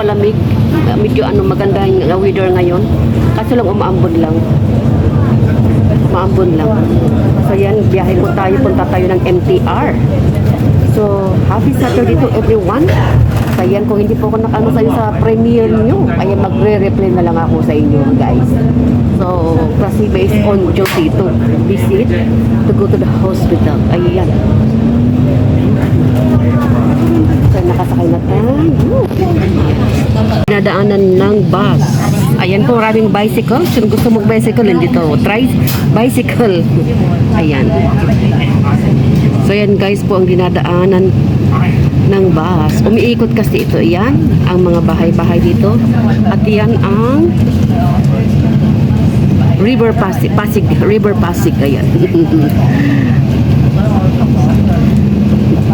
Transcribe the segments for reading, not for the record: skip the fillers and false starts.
palamig. Medyo maganda yung weather ngayon. Kaso lang umaambon lang. Umaambon lang. So yan, biyahe po tayo. Punta tayo ng MTR. So, happy Saturday to everyone. So yan, kung hindi po ako nakano sa premiere nyo, ayan, magre-reply na lang ako sa inyo, guys. So, kasi based on duty to visit, to go to the hospital. Ayan. So, nakasakay na tayo. Nadaanan ng bus. Ayan po, maraming bicycle. Kung gusto mag-bicycle, hindi to. Try bicycle. Ayan. So, yan guys po ang dinadaanan ng bus. Umiikot kasi ito. Yan, ang mga bahay-bahay dito. At yan ang River Pasig. River Pasig. Ayan.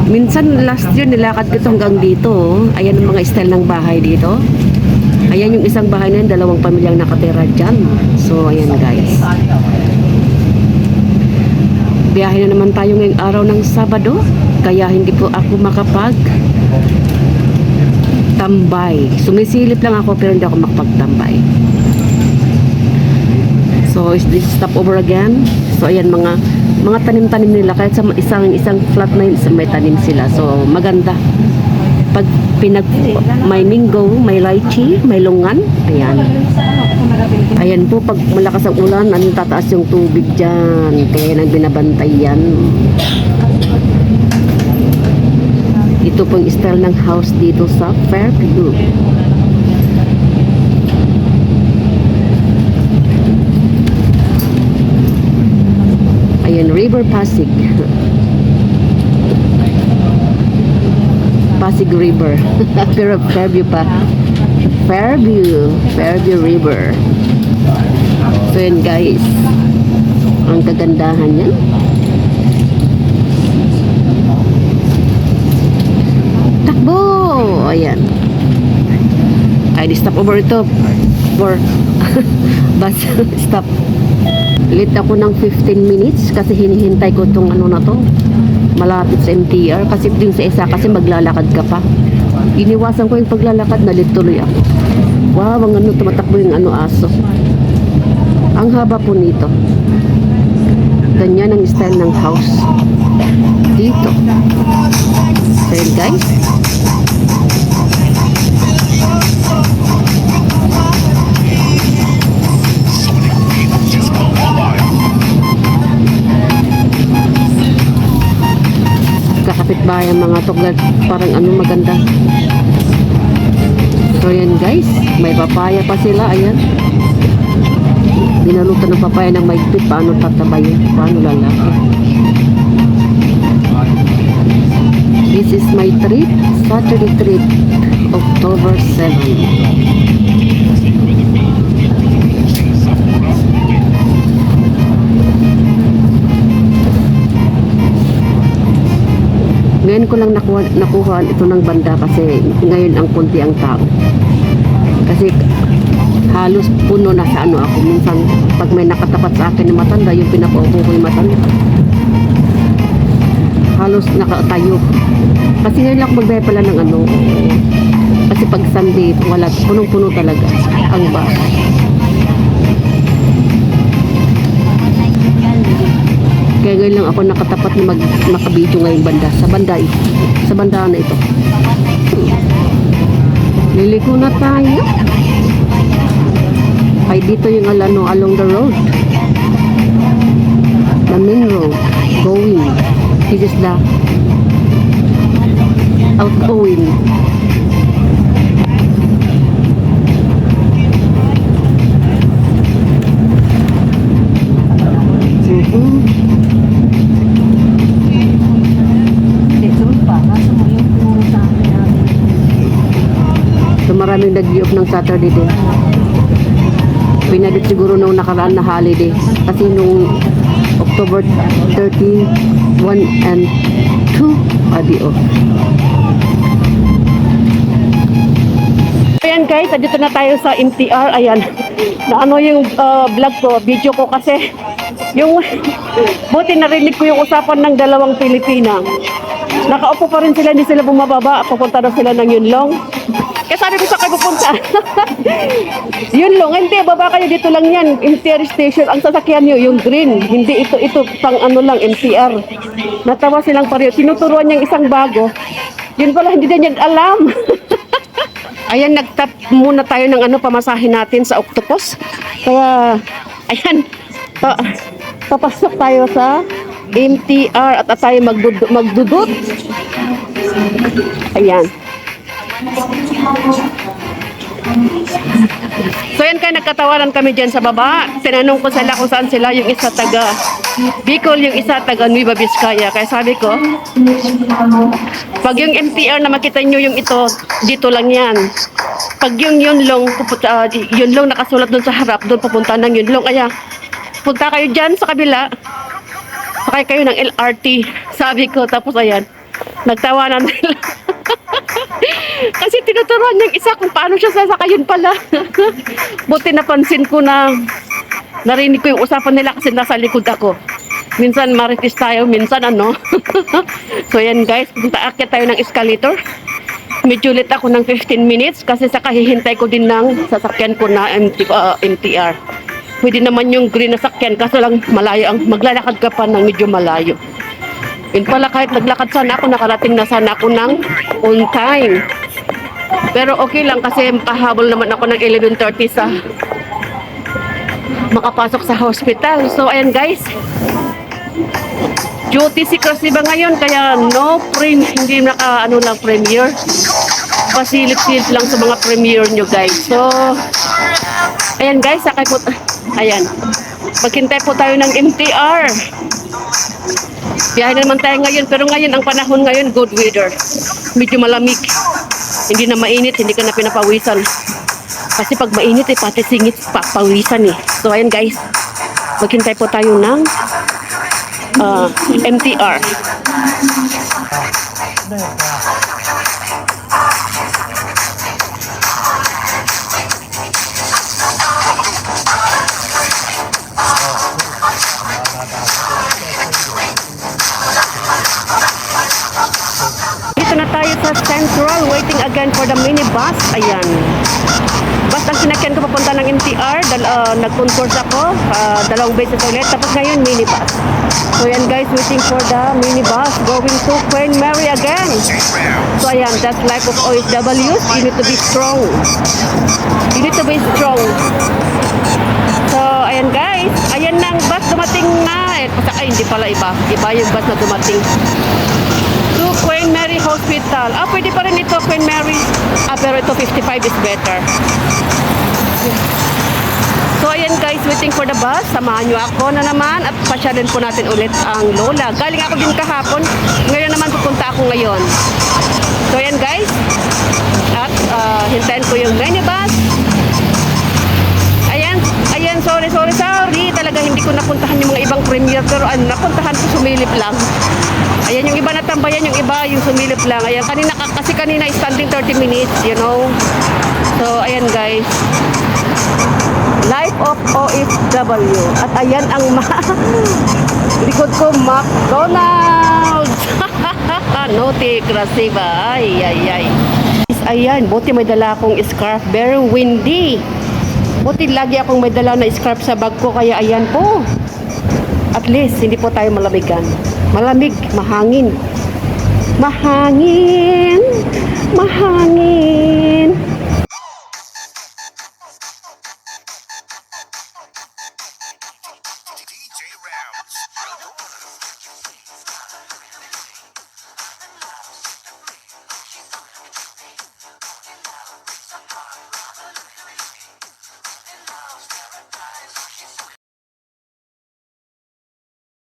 Minsan last year nilakad ko ito hanggang dito. Ayan ang mga style ng bahay dito. Ayan yung isang bahay na yun, 2 pamilyang nakatira dyan. So ayan guys. Biyahe na naman tayo ngayong araw ng Sabado. Kaya hindi po ako makapag tambay. Sumisilip lang ako pero hindi ako makapagtambay. So is this stop over again? So ayan mga tanim-tanim nila kahit sa isang flat na yun, may tanim sila. So maganda. Pag may minggo, may lychee, may lungan, ayan. Ayan po, pag malakas ang ulan, tataas yung tubig dyan. Kaya nang binabantay yan. Ito pong style ng house dito sa Fairview. Ayan, River Pasig. Pasig River. Pero Fairview pa. Fairview River. So yan guys. Ang kagandahan yan. Takbo! Ayan. Ay, stop over ito. For bus stop. Late ako ng 15 minutes kasi hinihintay ko itong na to. Malapit sa MTR kasi din sa isa kasi maglalakad ka pa. Iniwasan ko yung paglalakad, nalituloy ako. Wow, ang tumatakbo yung aso. Ang haba po nito. Ganyan ang style ng house dito. So yun guys. Kapitbahay ang mga tuglad, parang maganda. So yan guys, may papaya pa sila, ayan. Binalutan ng papaya ng maigpit, paano tatabayan, paano lalaki. This is my trip, Saturday trip, October 7. Ngayon ko lang nakuha ito ng banda kasi ngayon ang kunti ang tao. Kasi halos puno na sa ako. Minsan pag may nakatapat sa akin na matanda, yung pinapaupo ko yung matanda. Halos nakatayo. Kasi ngayon lang magbaya pala ng kasi pag Sunday, wala, punong-puno talaga ang bus. Kaya ngayon lang ako nakatapat na makabidyo ngayong banda. Sa banda na ito. Liliko na tayo. Ay dito yung along the road. The main road. Going. This is the outgoing. Maraming nag-i-off ng Saturday din. Pinadit siguro nung nakaraan na holiday. Kasi nung October 30, 1 and 2 adi-off. Ayan guys, dito na tayo sa MTR. Ayan. Yung vlog ko, video ko kasi yung buti narinig ko yung usapan ng 2 Pilipina. Nakaupo pa rin sila, hindi sila bumababa. Pupunta na sila ng Yunlong. Kaya sabi ko sa kayo pupunta. Yun lang, hindi, baba kayo dito lang yan. MTR station, ang sasakyan nyo, yung green. Hindi ito, pang ano lang, MTR. Natawa silang pareho. Tinuturuan niyang isang bago. Yun pala, hindi din niya alam. Ayan, nagtap muna tayo ng ano, pamasahin natin sa Octopus. Kaya, ayan, papasok tayo sa MTR at tayo magdudut. Ayan. So yan kaya nagkatawaran kami dyan sa baba. Tinanong ko sila kung saan sila. Yung isa taga Bicol, yung isa taga Nueva Vizcaya. Kaya sabi ko, pag yung MTR na makita nyo yung ito, dito lang yan. Pag yung Yunlong, Yunlong nakasulat doon sa harap, doon papunta ng Yunlong. Kaya punta kayo dyan sa kabila. Sakay kayo ng LRT. Sabi ko, tapos ayan, nagtawanan nila. Kasi tinuturuan niyang isa kung paano siya sasakayin pala. Buti napansin ko na narinig ko yung usapan nila kasi nasa likod ako. Minsan marites tayo, minsan ano. So yan guys, punta akyat tayo ng escalator. Medyo late ako ng 15 minutes kasi saka hihintay ko din ng sasakyan ko na MTR. Pwede naman yung green na sakyan kaso lang malayo ang maglalakad ka pa ng medyo malayo. Yun pala, kahit naglakad sana ako, nakarating na sana ako ng on time. Pero okay lang kasi makahabol naman ako ng 11:30 sa makapasok sa hospital. So ayan guys, duty si Krasiba ngayon kaya no hindi naka ano lang premiere. Pasilip-silip lang sa mga premiere nyo guys. So ayan guys, sakay po, ayan, maghintay po tayo ng MTR. Biyahe naman tayo ngayon, pero ngayon ang panahon ngayon good weather. Medyo malamig. Hindi na mainit, hindi ka na pinapawisan. Kasi pag mainit pati singit papawisan eh. So ayan guys, maghintay po tayo ng MTR. Na tayo sa Central, waiting again for the minibus. Ayan. Basta ang sinakyan ko papunta ng MTR, nag-concourse ako, dalawang beses ulit, tapos ngayon minibus. So ayan guys, waiting for the minibus, going to Queen Mary again. So ayan, that's life of OFWs, you need to be strong. You need to be strong. So ayan guys, ayan na ang bus dumating na. Ay, hindi pala iba. Iba yung bus na dumating. To Queen Mary Hospital. Pwede pa rin ito, Queen Mary. Pero ito 55 is better. So ayan guys, waiting for the bus. Samahan nyo ako na naman at pasyalin po natin ulit ang Lola. Galing ako din kahapon. Ngayon naman pupunta ako ngayon. So ayan guys. At hintayin ko yung minibus. Ayan, sorry. Talaga hindi ko napuntahan yung mga ibang premiere. Pero napuntahan ko, sumilip lang. Ayan, yung iba natambayan, yung iba yung sumilip lang. Ayan, kasi kanina standing 30 minutes, you know. So, ayan guys. Life of OFW. At ayan ang likod ko, McDonald's. Naughty, Krasiba. Ay. Ayan, buti may dala akong scarf. Very windy. Buti lagi akong may dala na scarf sa bag ko. Kaya ayan po. At least, hindi po tayo malamigan. Malamig, mahangin. Mahangin.